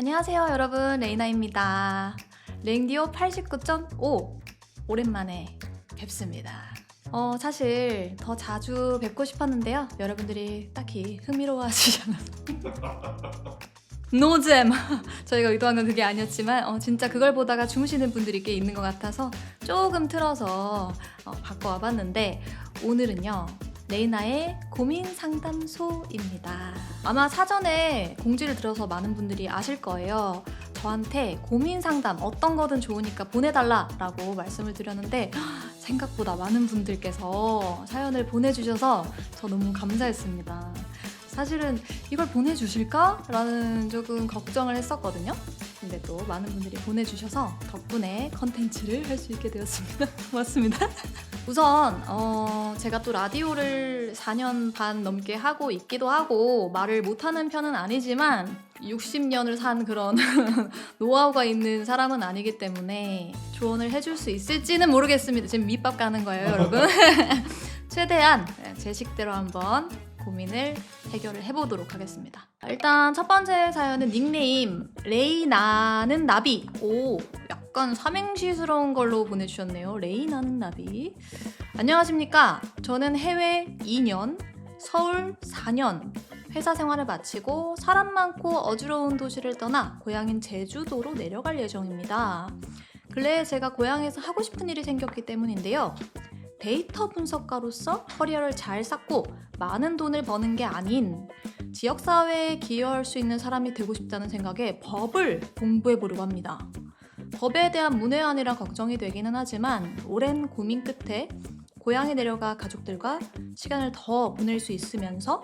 안녕하세요 여러분, 레이나입니다. 랭디오 89.5 오랜만에 뵙습니다. 사실 더 자주 뵙고 싶었는데요, 여러분들이 딱히 흥미로워하시지 않아서 노잼! 저희가 의도한 건 그게 아니었지만 진짜 그걸 보다가 주무시는 분들이 꽤 있는 것 같아서 조금 틀어서 바꿔와 봤는데, 오늘은요 레이나의 고민 상담소입니다. 아마 사전에 공지를 들어서 많은 분들이 아실 거예요. 저한테 고민 상담 어떤 거든 좋으니까 보내달라라고 말씀을 드렸는데 생각보다 많은 분들께서 사연을 보내주셔서 저 너무 감사했습니다. 사실은 이걸 보내주실까? 라는 조금 걱정을 했었거든요. 근데 또 많은 분들이 보내주셔서 덕분에 컨텐츠를 할 수 있게 되었습니다. 고맙습니다. 우선 제가 또 라디오를 4년 반 넘게 하고 있기도 하고 말을 못하는 편은 아니지만 60년을 산 그런 노하우가 있는 사람은 아니기 때문에 조언을 해줄 수 있을지는 모르겠습니다. 지금 밑밥 가는 거예요, 여러분. 최대한 제 식대로 한번 고민을 해결을 해보도록 하겠습니다. 일단 첫 번째 사연은 닉네임 레이나는 나비. 오, 약간 삼행시스러운 걸로 보내주셨네요. 레이나는 나비. 안녕하십니까. 저는 해외 2년, 서울 4년 회사 생활을 마치고 사람 많고 어지러운 도시를 떠나 고향인 제주도로 내려갈 예정입니다. 근래에 제가 고향에서 하고 싶은 일이 생겼기 때문인데요. 데이터 분석가로서 커리어를 잘 쌓고 많은 돈을 버는 게 아닌 지역사회에 기여할 수 있는 사람이 되고 싶다는 생각에 법을 공부해 보려고 합니다. 법에 대한 문외한이라 걱정이 되기는 하지만 오랜 고민 끝에 고향에 내려가 가족들과 시간을 더 보낼 수 있으면서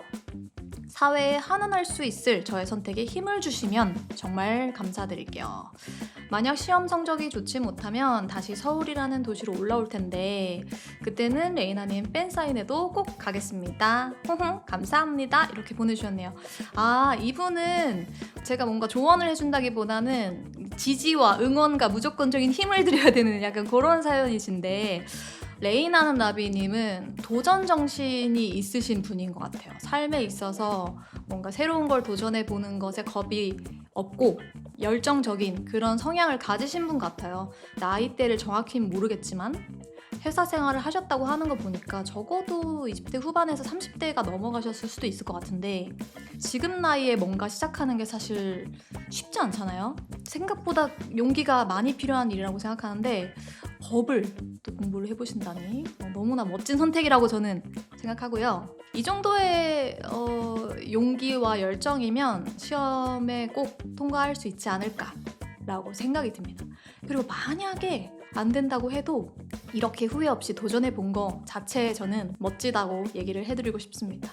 사회에 환원할 수 있을 저의 선택에 힘을 주시면 정말 감사드릴게요. 만약 시험 성적이 좋지 못하면 다시 서울이라는 도시로 올라올 텐데 그때는 레이나님 팬사인회도 꼭 가겠습니다. 감사합니다. 이렇게 보내주셨네요. 아, 이분은 제가 뭔가 조언을 해준다기보다는 지지와 응원과 무조건적인 힘을 드려야 되는 약간 그런 사연이신데, 레이나는 나비님은 도전 정신이 있으신 분인 것 같아요. 삶에 있어서 뭔가 새로운 걸 도전해 보는 것에 겁이 없고 열정적인 그런 성향을 가지신 분 같아요. 나이대를 정확히 모르겠지만 회사 생활을 하셨다고 하는 거 보니까 적어도 20대 후반에서 30대가 넘어가셨을 수도 있을 것 같은데, 지금 나이에 뭔가 시작하는 게 사실 쉽지 않잖아요. 생각보다 용기가 많이 필요한 일이라고 생각하는데 법을 또 공부를 해보신다니 너무나 멋진 선택이라고 저는 생각하고요. 이 정도의 용기와 열정이면 시험에 꼭 통과할 수 있지 않을까라고 생각이 듭니다. 그리고 만약에 안 된다고 해도 이렇게 후회 없이 도전해 본 거 자체에 저는 멋지다고 얘기를 해드리고 싶습니다.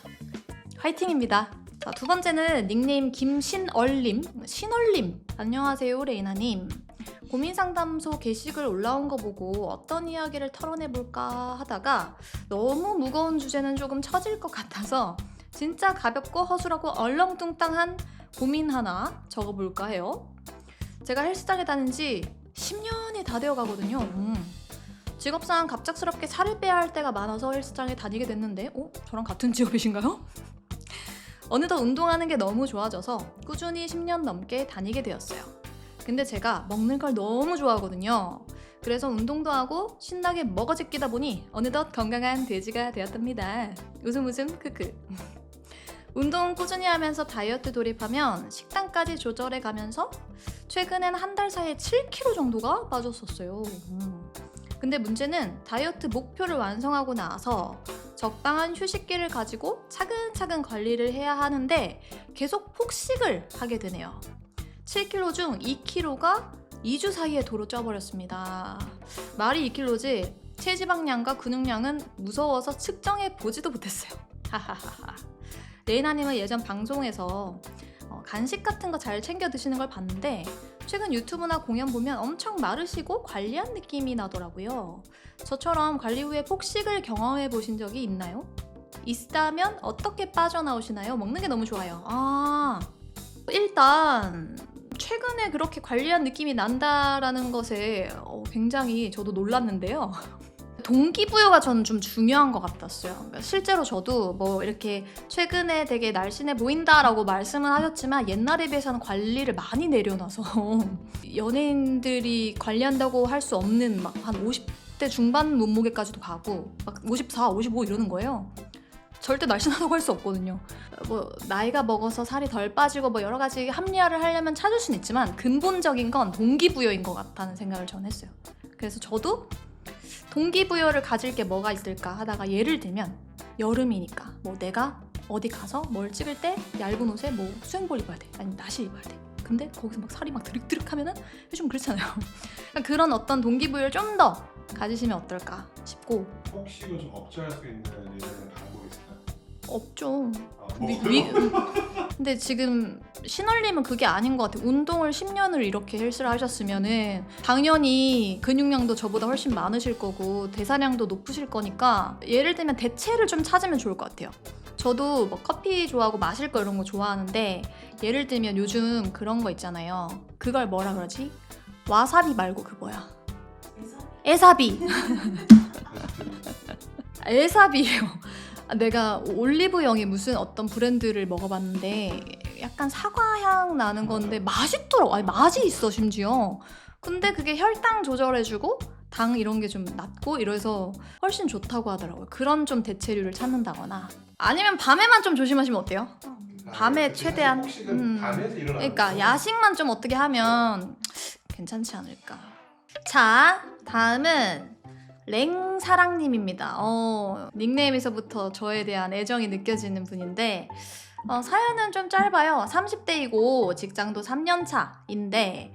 화이팅입니다. 자, 두 번째는 닉네임 김신얼님. 신얼님, 안녕하세요 레이나님. 고민상담소 게시글 올라온 거 보고 어떤 이야기를 털어내볼까 하다가 너무 무거운 주제는 조금 처질 것 같아서 진짜 가볍고 허술하고 얼렁뚱땅한 고민 하나 적어볼까 해요. 제가 헬스장에 다닌 지 10년이 다 되어 가거든요. 직업상 갑작스럽게 살을 빼야 할 때가 많아서 헬스장에 다니게 됐는데 저랑 같은 직업이신가요? 어느덧 운동하는 게 너무 좋아져서 꾸준히 10년 넘게 다니게 되었어요. 근데 제가 먹는 걸 너무 좋아하거든요. 그래서 운동도 하고 신나게 먹어 제끼다 보니 어느덧 건강한 돼지가 되었답니다. 웃음 크크. 운동 꾸준히 하면서 다이어트 돌입하면 식단까지 조절해 가면서 최근엔 한 달 사이에 7kg 정도가 빠졌었어요. 근데 문제는 다이어트 목표를 완성하고 나서 적당한 휴식기를 가지고 차근차근 관리를 해야 하는데 계속 폭식을 하게 되네요. 7kg 중 2kg가 2주 사이에 도로 쪄버렸습니다. 말이 2kg지 체지방량과 근육량은 무서워서 측정해 보지도 못했어요. 하하하하. 레이나님은 예전 방송에서 간식 같은 거 잘 챙겨 드시는 걸 봤는데 최근 유튜브나 공연 보면 엄청 마르시고 관리한 느낌이 나더라고요. 저처럼 관리 후에 폭식을 경험해 보신 적이 있나요? 있다면 어떻게 빠져나오시나요? 먹는 게 너무 좋아요. 일단 최근에 그렇게 관리한 느낌이 난다라는 것에 굉장히 저도 놀랐는데요. 동기부여가 저는 좀 중요한 것 같았어요. 그러니까 실제로 저도 뭐 이렇게 최근에 되게 날씬해 보인다라고 말씀은 하셨지만 옛날에 비해서는 관리를 많이 내려놔서 연예인들이 관리한다고 할 수 없는 막 한 50대 중반 몸무게까지도 가고 막 54, 55 이러는 거예요. 절대 날씬하다고 할 수 없거든요. 뭐 나이가 먹어서 살이 덜 빠지고 뭐 여러 가지 합리화를 하려면 찾을 수는 있지만 근본적인 건 동기부여인 것 같다는 생각을 전 했어요. 그래서 저도 동기부여를 가질 게 뭐가 있을까 하다가 예를 들면 여름이니까 뭐 내가 어디 가서 뭘 찍을 때 얇은 옷에 뭐 수영복 입어야 돼 아니면 나시 입어야 돼. 근데 거기서 막 살이 막 드륵드륵 하면은 좀 그렇잖아요. 그런 어떤 동기부여를 좀 더 가지시면 어떨까 싶고. 혹시 이거 좀 억제할 수 있는 예전에 방법이 있을까요? 없죠. 뭐 근데 지금 신월님은 그게 아닌 것 같아요. 운동을 10년을 이렇게 헬스를 하셨으면은 당연히 근육량도 저보다 훨씬 많으실 거고 대사량도 높으실 거니까 예를 들면 대체를 좀 찾으면 좋을 것 같아요. 저도 뭐 커피 좋아하고 마실 거 이런 거 좋아하는데 예를 들면 요즘 그런 거 있잖아요. 그걸 뭐라 그러지? 와사비 말고 그 뭐야? 에사비. 에사비예요. 내가 올리브영의 무슨 어떤 브랜드를 먹어봤는데 약간 사과향 나는 건데 맛있더라고. 아니 맛이 있어 심지어. 근데 그게 혈당 조절해주고 당 이런 게 좀 낮고 이래서 훨씬 좋다고 하더라고요. 그런 좀 대체류를 찾는다거나 아니면 밤에만 좀 조심하시면 어때요? 밤에 최대한 밤에서 일어나는 그러니까 야식만 좀 어떻게 하면 괜찮지 않을까. 자, 다음은 랭사랑님입니다. 닉네임에서부터 저에 대한 애정이 느껴지는 분인데 사연은 좀 짧아요. 30대이고 직장도 3년차인데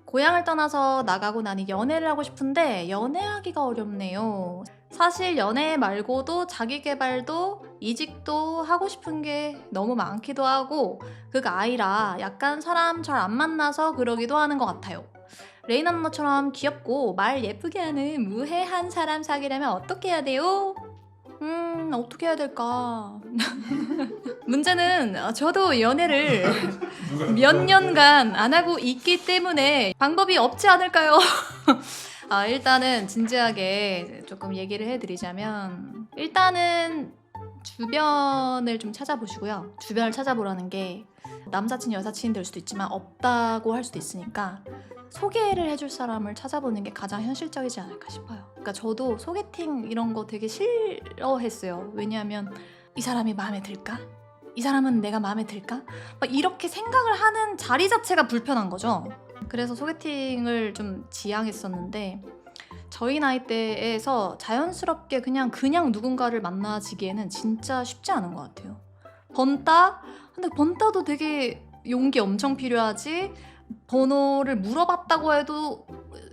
고향을 떠나서 나가고 나니 연애를 하고 싶은데 연애하기가 어렵네요. 사실 연애 말고도 자기계발도 이직도 하고 싶은 게 너무 많기도 하고 그가 아이라 약간 사람 잘 안 만나서 그러기도 하는 것 같아요. 레이나 누나처럼 귀엽고 말 예쁘게 하는 무해한 사람 사귀려면 어떻게 해야 돼요? 어떻게 해야 될까? 문제는 저도 연애를 몇 년간 안 하고 있기 때문에 방법이 없지 않을까요? 일단은 진지하게 조금 얘기를 해드리자면 일단은 주변을 좀 찾아보시고요. 주변을 찾아보라는 게 남사친, 여사친이 될 수도 있지만 없다고 할 수도 있으니까 소개를 해줄 사람을 찾아보는 게 가장 현실적이지 않을까 싶어요. 그러니까 저도 소개팅 이런 거 되게 싫어했어요. 왜냐하면 이 사람이 마음에 들까? 이 사람은 내가 마음에 들까? 막 이렇게 생각을 하는 자리 자체가 불편한 거죠. 그래서 소개팅을 좀 지향했었는데 저희 나이대에서 자연스럽게 그냥 누군가를 만나지기에는 진짜 쉽지 않은 것 같아요. 번따? 근데 번따도 되게 용기 엄청 필요하지. 번호를 물어봤다고 해도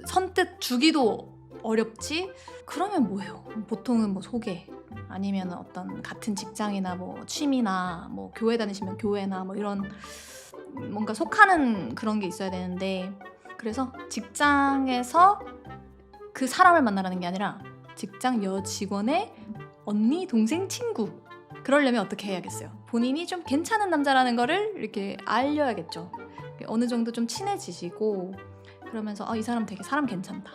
선뜻 주기도 어렵지? 그러면 뭐예요? 보통은 뭐 소개 아니면 어떤 같은 직장이나 뭐 취미나 뭐 교회 다니시면 교회나 뭐 이런 뭔가 속하는 그런 게 있어야 되는데 그래서 직장에서 그 사람을 만나라는 게 아니라 직장 여직원의 언니, 동생, 친구 그러려면 어떻게 해야겠어요? 본인이 좀 괜찮은 남자라는 거를 이렇게 알려야겠죠. 어느 정도 좀 친해지시고 그러면서 이 사람 되게 사람 괜찮다.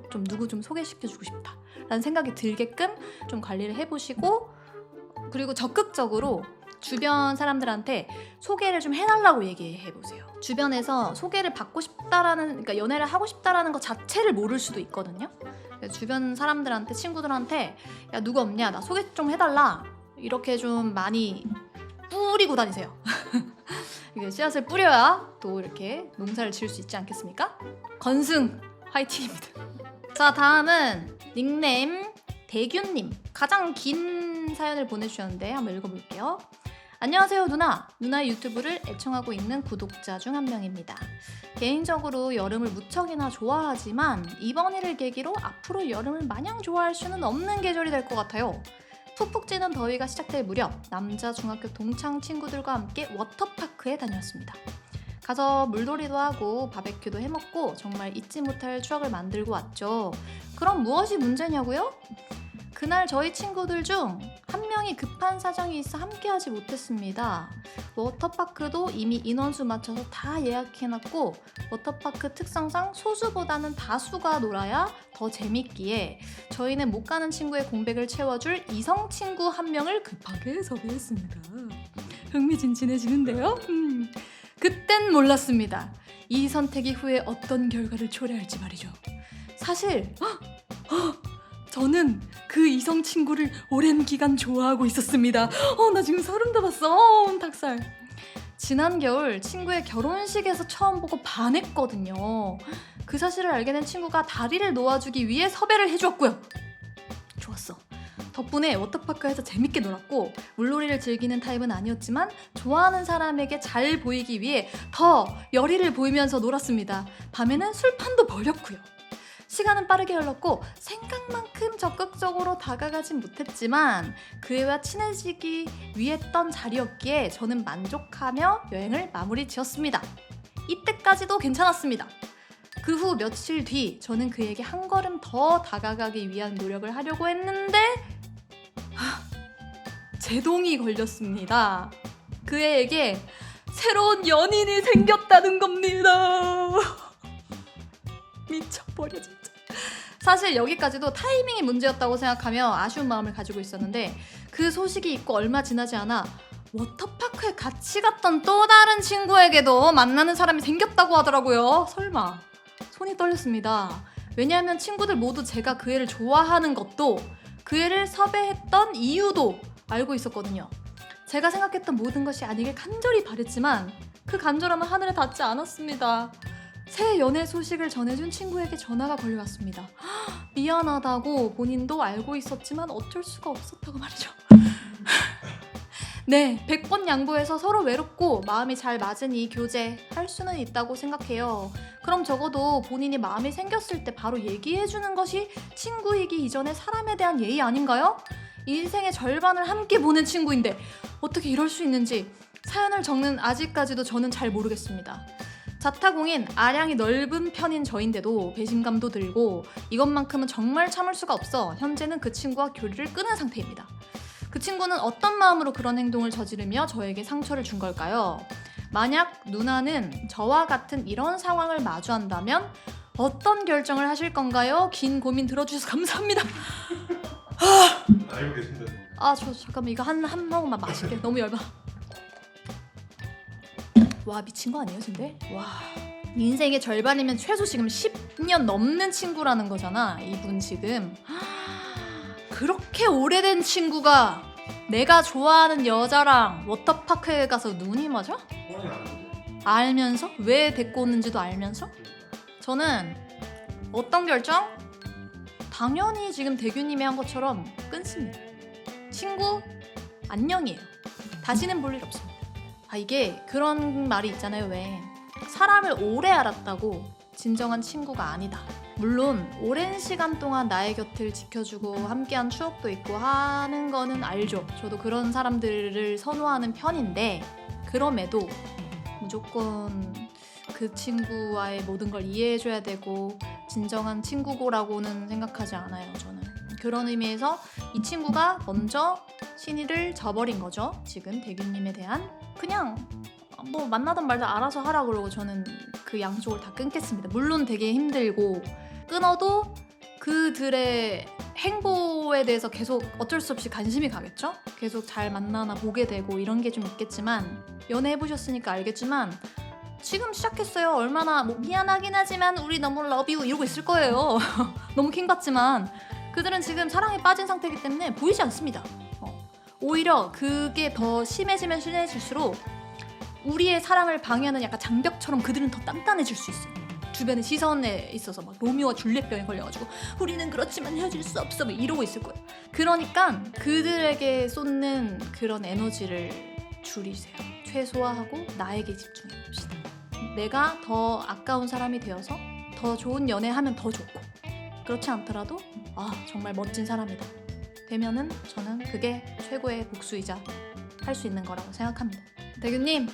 좀 누구 좀 소개시켜주고 싶다. 라는 생각이 들게끔 좀 관리를 해보시고 그리고 적극적으로 주변 사람들한테 소개를 좀 해달라고 얘기해보세요. 주변에서 소개를 받고 싶다라는 그러니까 연애를 하고 싶다라는 것 자체를 모를 수도 있거든요. 주변 사람들한테 친구들한테 야 누구 없냐 나 소개 좀 해달라 이렇게 좀 많이 뿌리고 다니세요. 이게 씨앗을 뿌려야 또 이렇게 농사를 지을 수 있지 않겠습니까? 건승 화이팅입니다. 자 다음은 닉네임 대균님 가장 긴 사연을 보내주셨는데 한번 읽어볼게요. 안녕하세요 누나. 누나의 유튜브를 애청하고 있는 구독자 중 한 명입니다. 개인적으로 여름을 무척이나 좋아하지만 이번 일을 계기로 앞으로 여름을 마냥 좋아할 수는 없는 계절이 될 것 같아요. 푹푹 찌는 더위가 시작될 무렵 남자 중학교 동창 친구들과 함께 워터파크에 다녔습니다. 가서 물놀이도 하고 바베큐도 해먹고 정말 잊지 못할 추억을 만들고 왔죠. 그럼 무엇이 문제냐고요? 그날 저희 친구들 중 한 명이 급한 사정이 있어 함께하지 못했습니다. 워터파크도 이미 인원수 맞춰서 다 예약해놨고 워터파크 특성상 소수보다는 다수가 놀아야 더 재밌기에 저희는 못 가는 친구의 공백을 채워줄 이성 친구 한 명을 급하게 섭외했습니다. 흥미진진해지는데요? 그땐 몰랐습니다. 이 선택이 후에 어떤 결과를 초래할지 말이죠. 사실 저는 그 이성 친구를 오랜 기간 좋아하고 있었습니다. 나 지금 소름 돋았어. 닭살. 지난 겨울 친구의 결혼식에서 처음 보고 반했거든요. 그 사실을 알게 된 친구가 다리를 놓아주기 위해 섭외를 해주었고요. 좋았어. 덕분에 워터파크에서 재밌게 놀았고 물놀이를 즐기는 타입은 아니었지만 좋아하는 사람에게 잘 보이기 위해 더 열의를 보이면서 놀았습니다. 밤에는 술판도 벌였고요. 시간은 빠르게 흘렀고 생각만큼 적극적으로 다가가진 못했지만 그 애와 친해지기 위했던 자리였기에 저는 만족하며 여행을 마무리 지었습니다. 이때까지도 괜찮았습니다. 그 후 며칠 뒤 저는 그에게 한 걸음 더 다가가기 위한 노력을 하려고 했는데 제동이 걸렸습니다. 그 애에게 새로운 연인이 생겼다는 겁니다. 미쳐버려 진짜. 사실 여기까지도 타이밍이 문제였다고 생각하며 아쉬운 마음을 가지고 있었는데 그 소식이 있고 얼마 지나지 않아 워터파크에 같이 갔던 또 다른 친구에게도 만나는 사람이 생겼다고 하더라고요. 설마. 손이 떨렸습니다. 왜냐하면 친구들 모두 제가 그 애를 좋아하는 것도 그 애를 섭외했던 이유도 알고 있었거든요. 제가 생각했던 모든 것이 아니길 간절히 바랬지만 그 간절함은 하늘에 닿지 않았습니다. 새 연애 소식을 전해준 친구에게 전화가 걸려왔습니다. 미안하다고 본인도 알고 있었지만 어쩔 수가 없었다고 말이죠. 네, 100번 양보해서 서로 외롭고 마음이 잘 맞으니 교제할 수는 있다고 생각해요. 그럼 적어도 본인이 마음이 생겼을 때 바로 얘기해주는 것이 친구이기 이전에 사람에 대한 예의 아닌가요? 인생의 절반을 함께 보낸 친구인데 어떻게 이럴 수 있는지 사연을 적는 아직까지도 저는 잘 모르겠습니다. 자타공인 아량이 넓은 편인 저인데도 배신감도 들고 이것만큼은 정말 참을 수가 없어 현재는 그 친구와 교류를 끊은 상태입니다. 그 친구는 어떤 마음으로 그런 행동을 저지르며 저에게 상처를 준 걸까요? 만약 누나는 저와 같은 이런 상황을 마주한다면 어떤 결정을 하실 건가요? 긴 고민 들어주셔서 감사합니다. 알고 계신데. 저 잠깐만 이거 한 모금만 마실게. 너무 얇아. 와 미친 거 아니에요 근데? 와 인생의 절반이면 최소 지금 10년 넘는 친구라는 거잖아. 이분 지금 그렇게 오래된 친구가 내가 좋아하는 여자랑 워터파크에 가서 눈이 맞아? 뻔히 아는데. 알면서? 왜 데리고 오는지도 알면서? 저는 어떤 결정? 당연히 지금 대규님이 한 것처럼 끊습니다. 친구 안녕이에요. 다시는 볼 일 없습니다. 이게 그런 말이 있잖아요. 왜 사람을 오래 알았다고 진정한 친구가 아니다. 물론 오랜 시간 동안 나의 곁을 지켜주고 함께한 추억도 있고 하는 거는 알죠. 저도 그런 사람들을 선호하는 편인데 그럼에도 무조건 그 친구와의 모든 걸 이해해줘야 되고 진정한 친구고라고는 생각하지 않아요. 저는 그런 의미에서 이 친구가 먼저 신의를 저버린 거죠. 지금 대규님에 대한 그냥 뭐 만나든 말든 알아서 하라 그러고 저는 그 양쪽을 다 끊겠습니다. 물론 되게 힘들고 끊어도 그들의 행보에 대해서 계속 어쩔 수 없이 관심이 가겠죠? 계속 잘 만나나 보게 되고 이런 게 좀 있겠지만 연애해보셨으니까 알겠지만 지금 시작했어요. 얼마나 뭐 미안하긴 하지만 우리 너무 러브유 이러고 있을 거예요. 너무 킹받지만 그들은 지금 사랑에 빠진 상태이기 때문에 보이지 않습니다. 오히려 그게 더 심해지면 심해질수록 우리의 사랑을 방해하는 약간 장벽처럼 그들은 더 단단해질 수 있어요. 주변의 시선에 있어서 막 로미오와 줄리엣병에 걸려가지고 우리는 그렇지만 헤어질 수 없어 뭐 이러고 있을 거예요. 그러니까 그들에게 쏟는 그런 에너지를 줄이세요. 최소화하고 나에게 집중해봅시다. 내가 더 아까운 사람이 되어서 더 좋은 연애하면 더 좋고 그렇지 않더라도 정말 멋진 사람이다 되면은 저는 그게 최고의 복수이자 할 수 있는 거라고 생각합니다. 대규님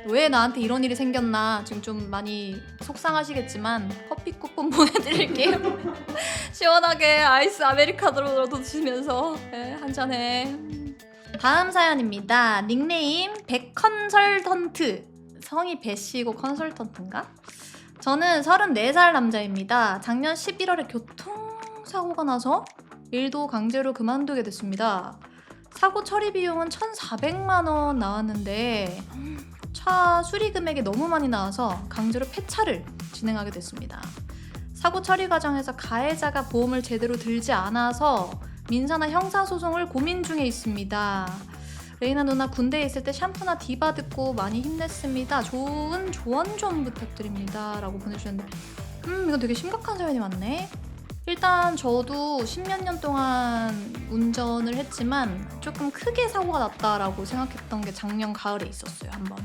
왜 나한테 이런 일이 생겼나 지금 좀 많이 속상하시겠지만 커피 쿠폰 보내드릴게요. 시원하게 아이스 아메리카노로 드시면서 한잔해. 다음 사연입니다. 닉네임 백컨설턴트. 성이 배씨고 컨설턴트인가? 저는 34살 남자입니다. 작년 11월에 교통사고가 나서 일도 강제로 그만두게 됐습니다. 사고 처리 비용은 1,400만 원 나왔는데 차 수리 금액이 너무 많이 나와서 강제로 폐차를 진행하게 됐습니다. 사고 처리 과정에서 가해자가 보험을 제대로 들지 않아서 민사나 형사소송을 고민 중에 있습니다. 레이나 누나 군대에 있을 때 샴푸나 디바 듣고 많이 힘냈습니다. 좋은 조언 좀 부탁드립니다. 라고 보내주셨는데 이건 되게 심각한 사연이 많네. 일단 저도 10몇 년 동안 운전을 했지만 조금 크게 사고가 났다라고 생각했던 게 작년 가을에 있었어요. 한번.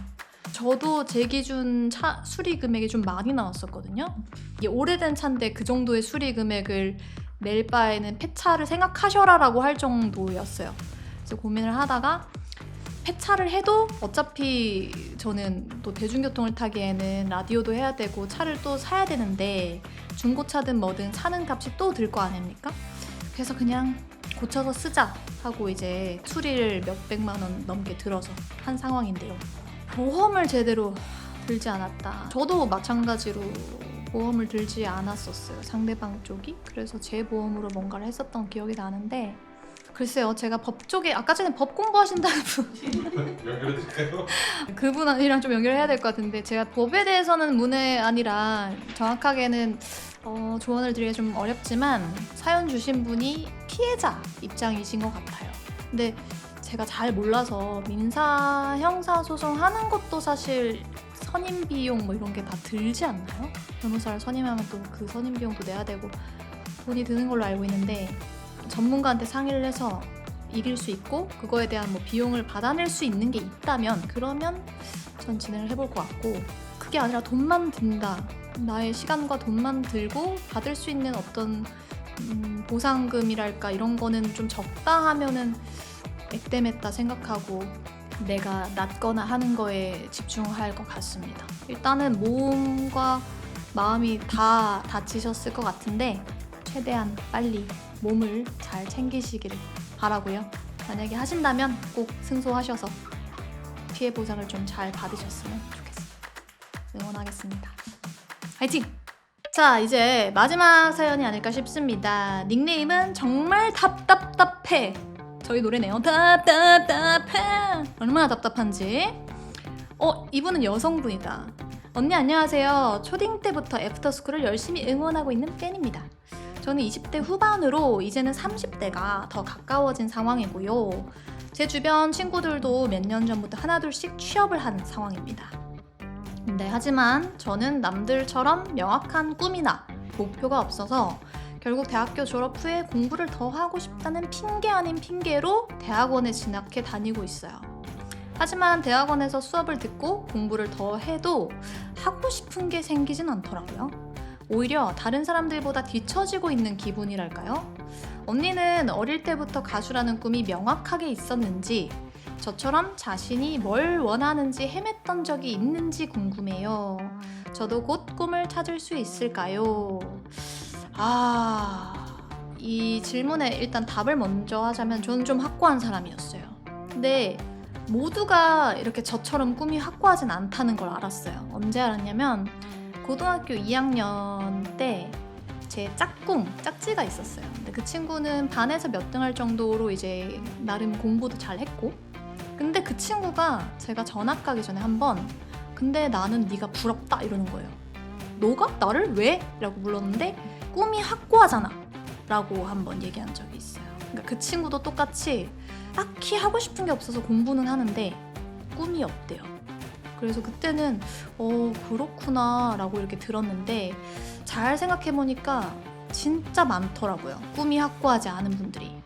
저도 제 기준 차 수리 금액이 좀 많이 나왔었거든요. 이게 오래된 차인데 그 정도의 수리 금액을 낼 바에는 폐차를 생각하셔라라고 할 정도였어요. 그래서 고민을 하다가 폐차를 해도 어차피 저는 또 대중교통을 타기에는 라디오도 해야 되고 차를 또 사야 되는데 중고차든 뭐든 사는 값이 또 들 거 아닙니까? 그래서 그냥 고쳐서 쓰자 하고 이제 수리를 몇백만 원 넘게 들어서 한 상황인데요. 보험을 제대로 들지 않았다. 저도 마찬가지로 보험을 들지 않았었어요. 상대방 쪽이. 그래서 제 보험으로 뭔가를 했었던 기억이 나는데 글쎄요. 제가 법 쪽에 아까 전에 법 공부하신다는 분 연결해드릴까요? 그분이랑 좀 연결해야 될 것 같은데 제가 법에 대해서는 문외아니라 정확하게는 조언을 드리기가 좀 어렵지만 사연 주신 분이 피해자 입장이신 것 같아요. 근데 제가 잘 몰라서 민사 형사 소송 하는 것도 사실 선임 비용 뭐 이런 게 다 들지 않나요? 변호사를 선임하면 또 그 선임 비용도 내야 되고 돈이 드는 걸로 알고 있는데 전문가한테 상의를 해서 이길 수 있고 그거에 대한 뭐 비용을 받아낼 수 있는 게 있다면 그러면 전 진행을 해볼 것 같고 그게 아니라 돈만 든다. 나의 시간과 돈만 들고 받을 수 있는 어떤 보상금이랄까 이런 거는 좀 적다 하면은 액땜했다 생각하고 내가 낫거나 하는 거에 집중할 것 같습니다. 일단은 몸과 마음이 다 다치셨을 것 같은데 최대한 빨리 몸을 잘 챙기시기를 바라고요. 만약에 하신다면 꼭 승소하셔서 피해 보상을 좀 잘 받으셨으면 좋겠습니다. 응원하겠습니다. 화이팅! 자, 이제 마지막 사연이 아닐까 싶습니다. 닉네임은 정말 답답답해. 저희 노래네요. 답답답해. 얼마나 답답한지. 이분은 여성분이다. 언니 안녕하세요. 초딩 때부터 애프터스쿨을 열심히 응원하고 있는 팬입니다. 저는 20대 후반으로 이제는 30대가 더 가까워진 상황이고요. 제 주변 친구들도 몇 년 전부터 하나둘씩 취업을 하는 상황입니다. 네, 하지만 저는 남들처럼 명확한 꿈이나 목표가 없어서 결국 대학교 졸업 후에 공부를 더 하고 싶다는 핑계 아닌 핑계로 대학원에 진학해 다니고 있어요. 하지만 대학원에서 수업을 듣고 공부를 더 해도 하고 싶은 게 생기진 않더라고요. 오히려 다른 사람들보다 뒤처지고 있는 기분이랄까요? 언니는 어릴 때부터 가수라는 꿈이 명확하게 있었는지 저처럼 자신이 뭘 원하는지 헤맸던 적이 있는지 궁금해요. 저도 곧 꿈을 찾을 수 있을까요? 이 질문에 일단 답을 먼저 하자면 저는 좀 확고한 사람이었어요. 근데 모두가 이렇게 저처럼 꿈이 확고하진 않다는 걸 알았어요. 언제 알았냐면 고등학교 2학년 때 제 짝지가 있었어요. 근데 그 친구는 반에서 몇 등 할 정도로 이제 나름 공부도 잘 했고 근데 그 친구가 제가 전학 가기 전에 한번 근데 나는 네가 부럽다 이러는 거예요. 너가? 나를 왜? 라고 물었는데 꿈이 확고하잖아 라고 한번 얘기한 적이 있어요. 그러니까 그 친구도 똑같이 딱히 하고 싶은 게 없어서 공부는 하는데 꿈이 없대요. 그래서 그때는 그렇구나 라고 이렇게 들었는데 잘 생각해보니까 진짜 많더라고요. 꿈이 확고하지 않은 분들이.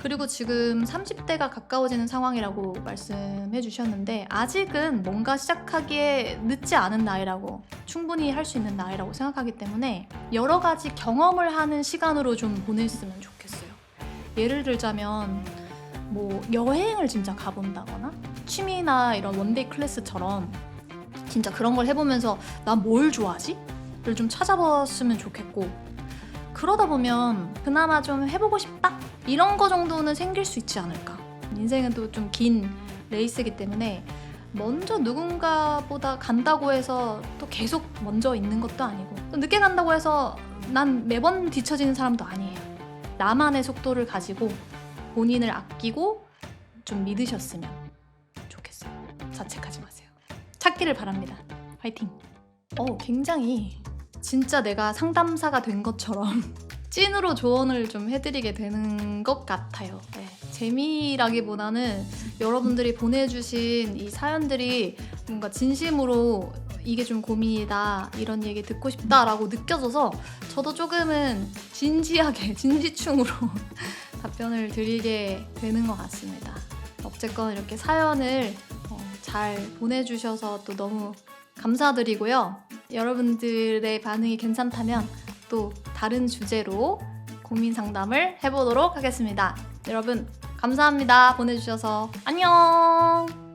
그리고 지금 30대가 가까워지는 상황이라고 말씀해 주셨는데 아직은 뭔가 시작하기에 늦지 않은 나이라고 충분히 할 수 있는 나이라고 생각하기 때문에 여러 가지 경험을 하는 시간으로 좀 보냈으면 좋겠어요. 예를 들자면 뭐 여행을 진짜 가본다거나 취미나 이런 원데이 클래스처럼 진짜 그런 걸 해보면서 나 뭘 좋아하지? 를 좀 찾아봤으면 좋겠고, 그러다 보면 그나마 좀 해보고 싶다? 이런 거 정도는 생길 수 있지 않을까. 인생은 또 좀 긴 레이스이기 때문에 먼저 누군가보다 간다고 해서 또 계속 먼저 있는 것도 아니고, 또 늦게 간다고 해서 난 매번 뒤처지는 사람도 아니에요. 나만의 속도를 가지고 본인을 아끼고 좀 믿으셨으면 좋겠어요. 자책하지 마세요. 찾기를 바랍니다. 화이팅! 굉장히 진짜 내가 상담사가 된 것처럼 찐으로 조언을 좀 해드리게 되는 것 같아요. 네. 재미라기보다는 여러분들이 보내주신 이 사연들이 뭔가 진심으로 이게 좀 고민이다, 이런 얘기 듣고 싶다라고 느껴져서 저도 조금은 진지하게, 진지충으로 답변을 드리게 되는 것 같습니다. 어쨌건 이렇게 사연을 잘 보내주셔서 또 너무 감사드리고요. 여러분들의 반응이 괜찮다면 또 다른 주제로 고민 상담을 해보도록 하겠습니다. 여러분 감사합니다. 보내주셔서 안녕.